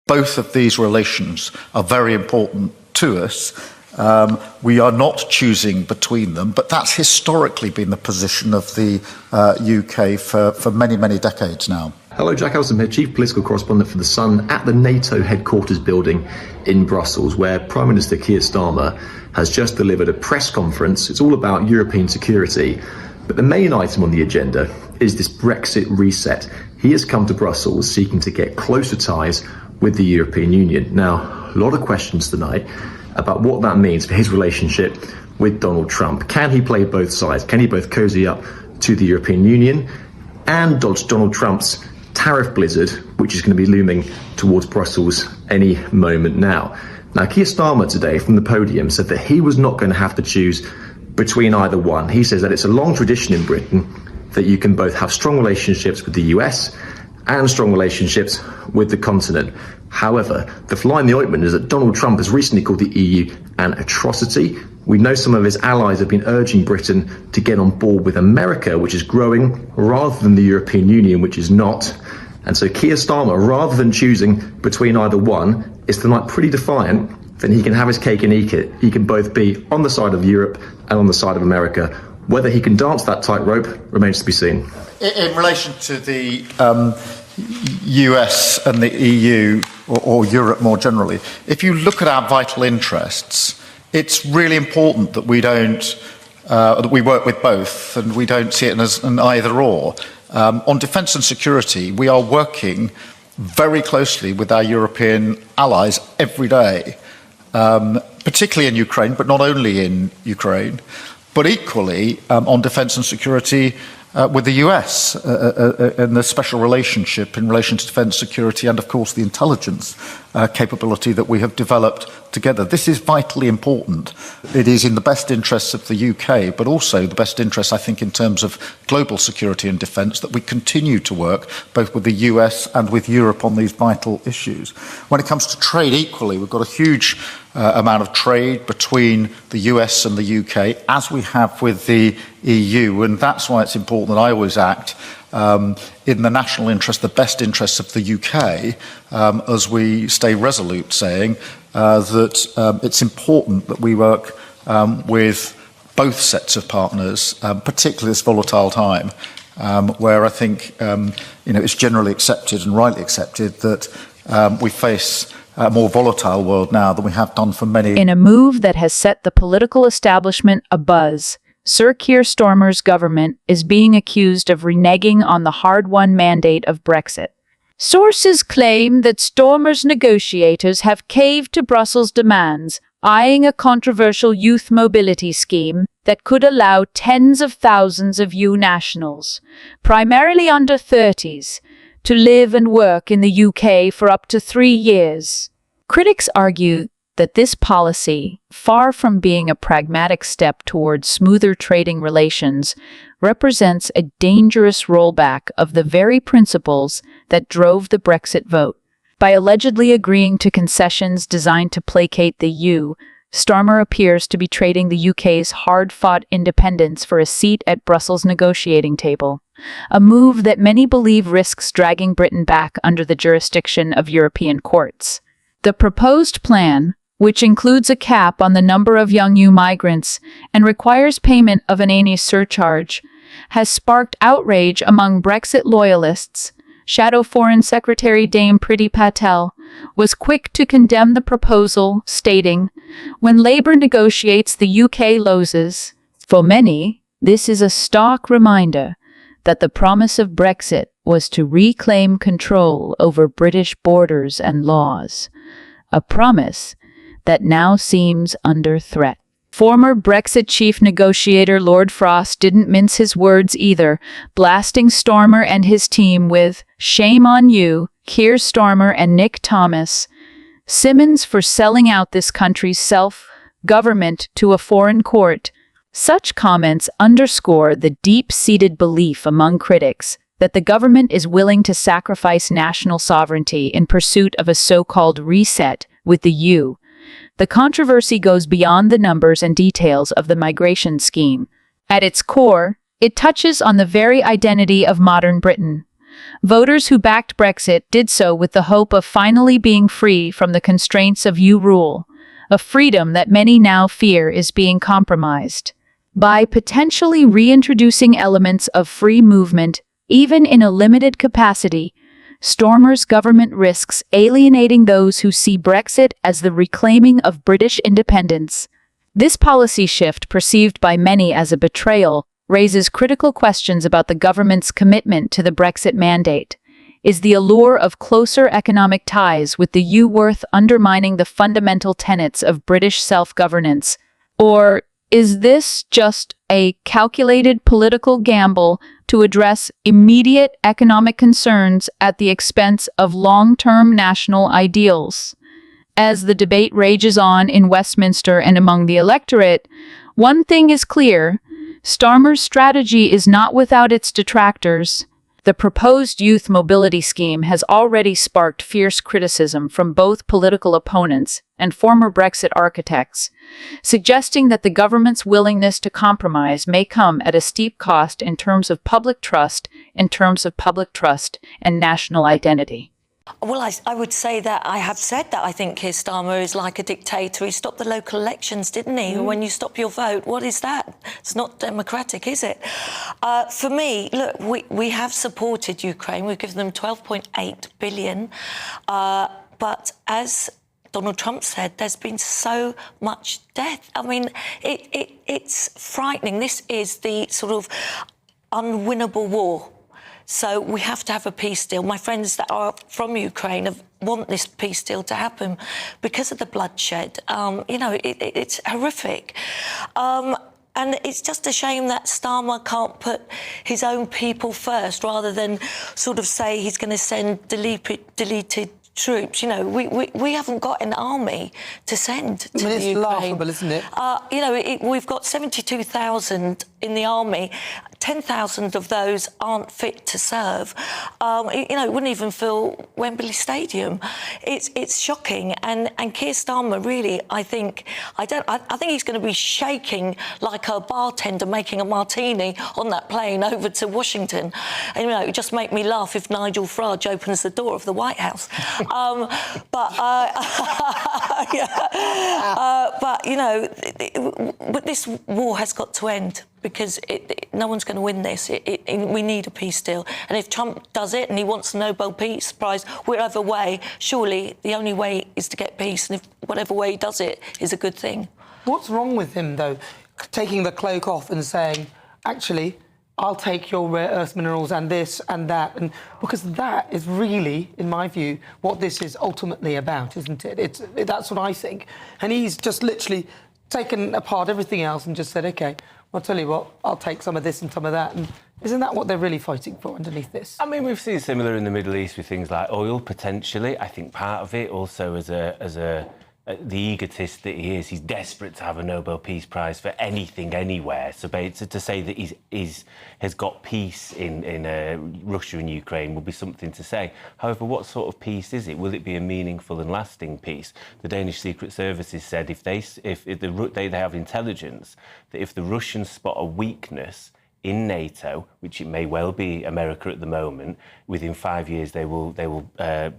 Both of these relations are very important to us. We are not choosing between them, but that's historically been the position of the UK for many, many decades now. Hello, Jack Elsom here, Chief Political Correspondent for The Sun at the NATO headquarters building in Brussels, where Prime Minister Keir Starmer has just delivered a press conference. It's all about European security, but the main item on the agenda is this Brexit reset. He has come to Brussels seeking to get closer ties with the European Union. Now, a lot of questions tonight about what that means for his relationship with Donald Trump. Can he play both sides? Can he both cozy up to the European Union and dodge Donald Trump's tariff blizzard, which is going to be looming towards Brussels any moment now? Now, Keir Starmer today from the podium said that he was not going to have to choose between either one. He says that it's a long tradition in Britain that you can both have strong relationships with the US and strong relationships with the continent. However, the fly in the ointment is that Donald Trump has recently called the EU an atrocity. We know some of his allies have been urging Britain to get on board with America, which is growing, rather than the European Union, which is not. And so Keir Starmer, rather than choosing between either one, is tonight pretty defiant that he can have his cake and eat it. He can both be on the side of Europe and on the side of America. Whether he can dance that tightrope remains to be seen. In relation to the US and the EU, or Europe more generally, if you look at our vital interests, it's really important that we don't that we work with both, and we don't see it as an either or. On defence and security, we are working very closely with our European allies every day, particularly in Ukraine, but not only in Ukraine, but equally on defence and security with the US and the special relationship in relation to defence, security, and of course the intelligence capability that we have developed together. This is vitally important. It is in the best interests of the UK, but also the best interests, I think, in terms of global security and defence, that we continue to work both with the US and with Europe on these vital issues. When it comes to trade, equally, we've got a huge amount of trade between the US and the UK, as we have with the EU, and that's why it's important that I always act in the national interest, the best interests of the UK, as we stay resolute, saying that it's important that we work with both sets of partners, particularly this volatile time, where I think it's generally accepted and rightly accepted that we face a more volatile world now than we have done for many. In a move that has set the political establishment abuzz, Sir Keir Starmer's government is being accused of reneging on the hard-won mandate of Brexit. Sources claim that Starmer's negotiators have caved to Brussels' demands, eyeing a controversial youth mobility scheme that could allow tens of thousands of EU nationals, primarily under 30s, to live and work in the UK for up to 3 years. Critics argue that this policy, far from being a pragmatic step towards smoother trading relations, represents a dangerous rollback of the very principles that drove the Brexit vote. By allegedly agreeing to concessions designed to placate the EU, Starmer appears to be trading the UK's hard-fought independence for a seat at Brussels' negotiating table, a move that many believe risks dragging Britain back under the jurisdiction of European courts. The proposed plan, which includes a cap on the number of young EU migrants and requires payment of an annual surcharge, has sparked outrage among Brexit loyalists. Shadow Foreign Secretary Dame Priti Patel was quick to condemn the proposal, stating, "When Labour negotiates, the UK loses." For many, this is a stark reminder that the promise of Brexit was to reclaim control over British borders and laws, a promise that now seems under threat. Former Brexit chief negotiator Lord Frost didn't mince his words either, blasting Starmer and his team with "Shame on you, Keir Starmer and Nick Thomas, Simmons, for selling out this country's self-government to a foreign court." Such comments underscore the deep-seated belief among critics that the government is willing to sacrifice national sovereignty in pursuit of a so-called reset with the EU. The controversy goes beyond the numbers and details of the migration scheme. At its core, it touches on the very identity of modern Britain, Voters who backed Brexit did so with the hope of finally being free from the constraints of EU rule, a freedom that many now fear is being compromised. By potentially reintroducing elements of free movement, even in a limited capacity, Starmer's government risks alienating those who see Brexit as the reclaiming of British independence. This policy shift, perceived by many as a betrayal, raises critical questions about the government's commitment to the Brexit mandate. Is the allure of closer economic ties with the EU worth undermining the fundamental tenets of British self-governance? Or is this just a calculated political gamble to address immediate economic concerns at the expense of long-term national ideals? As the debate rages on in Westminster and among the electorate, one thing is clear: Starmer's strategy is not without its detractors. The proposed youth mobility scheme has already sparked fierce criticism from both political opponents and former Brexit architects, suggesting that the government's willingness to compromise may come at a steep cost in terms of public trust and national identity. Well, I would say that I have said that I think Keir Starmer is like a dictator. He stopped the local elections, didn't he? When you stop your vote, what is that? It's not democratic, is it? For me, look, we have supported Ukraine. We've given them 12.8 billion. But as Donald Trump said, there's been so much death. I mean, it's frightening. This is the sort of unwinnable war. So we have to have a peace deal. My friends that are from Ukraine want this peace deal to happen because of the bloodshed. It's horrific. And it's just a shame that Starmer can't put his own people first rather than sort of say he's going to send deleted troops. We haven't got an army to send to Ukraine. It's laughable, isn't it? We've got 72,000 in the army. 10,000 of those aren't fit to serve. It wouldn't even fill Wembley Stadium. It's shocking. And Keir Starmer, really, I think he's going to be shaking like a bartender making a martini on that plane over to Washington. And, it would just make me laugh if Nigel Farage opens the door of the White House. But this war has got to end, because no one's going to win this. We need a peace deal. And if Trump does it and he wants the Nobel Peace Prize, whatever way, surely the only way is to get peace. And if whatever way he does it is a good thing. What's wrong with him, though, taking the cloak off and saying, actually, I'll take your rare earth minerals and this and that? And because that is really, in my view, what this is ultimately about, isn't it? That's what I think. And he's just literally taken apart everything else and just said, OK, I'll tell you what, I'll take some of this and some of that. And isn't that what they're really fighting for underneath this? I mean, we've seen similar in the Middle East with things like oil, potentially. I think part of it also as the egotist that he is, he's desperate to have a Nobel Peace Prize for anything, anywhere. So to say that he's has got peace in Russia and Ukraine would be something to say. However, what sort of peace is it? Will it be a meaningful and lasting peace? The Danish Secret Services said if they have intelligence that if the Russians spot a weakness in NATO, which it may well be America at the moment, within 5 years they will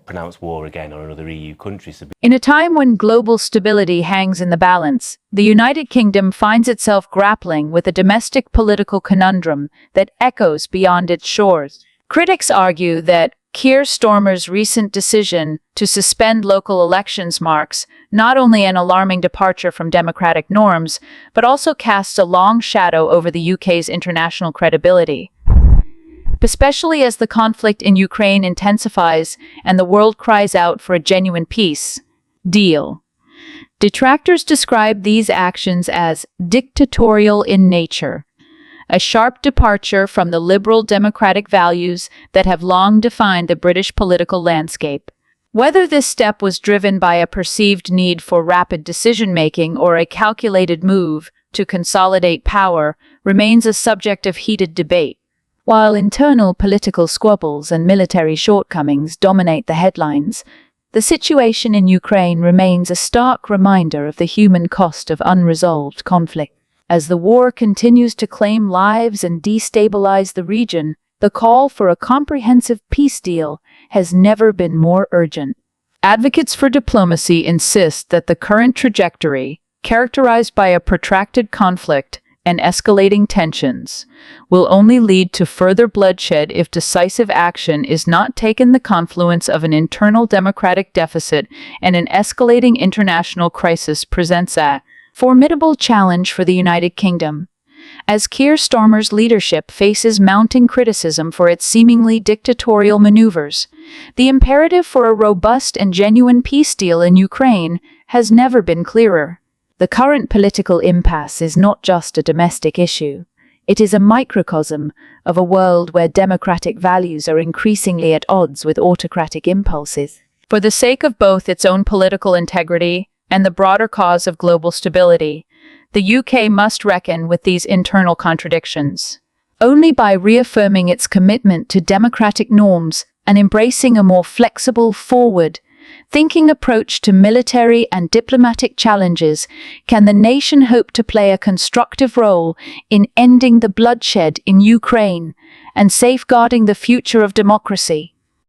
pronounce war again on another EU country. In a time when global stability hangs in the balance, the United Kingdom finds itself grappling with a domestic political conundrum that echoes beyond its shores. Critics argue that Keir Starmer's recent decision to suspend local elections marks not only an alarming departure from democratic norms, but also casts a long shadow over the UK's international credibility. Especially as the conflict in Ukraine intensifies and the world cries out for a genuine peace deal. Detractors describe these actions as dictatorial in nature, a sharp departure from the liberal democratic values that have long defined the British political landscape. Whether this step was driven by a perceived need for rapid decision-making or a calculated move to consolidate power remains a subject of heated debate. While internal political squabbles and military shortcomings dominate the headlines, the situation in Ukraine remains a stark reminder of the human cost of unresolved conflict. As the war continues to claim lives and destabilize the region, the call for a comprehensive peace deal has never been more urgent. Advocates for diplomacy insist that the current trajectory, characterized by a protracted conflict and escalating tensions, will only lead to further bloodshed if decisive action is not taken. The confluence of an internal democratic deficit and an escalating international crisis presents a formidable challenge for the United Kingdom. As Keir Starmer's leadership faces mounting criticism for its seemingly dictatorial maneuvers, the imperative for a robust and genuine peace deal in Ukraine has never been clearer. The current political impasse is not just a domestic issue. It is a microcosm of a world where democratic values are increasingly at odds with autocratic impulses. For the sake of both its own political integrity and the broader cause of global stability, the UK must reckon with these internal contradictions. Only by reaffirming its commitment to democratic norms and embracing a more flexible, forward-thinking approach to military and diplomatic challenges can the nation hope to play a constructive role in ending the bloodshed in Ukraine and safeguarding the future of democracy.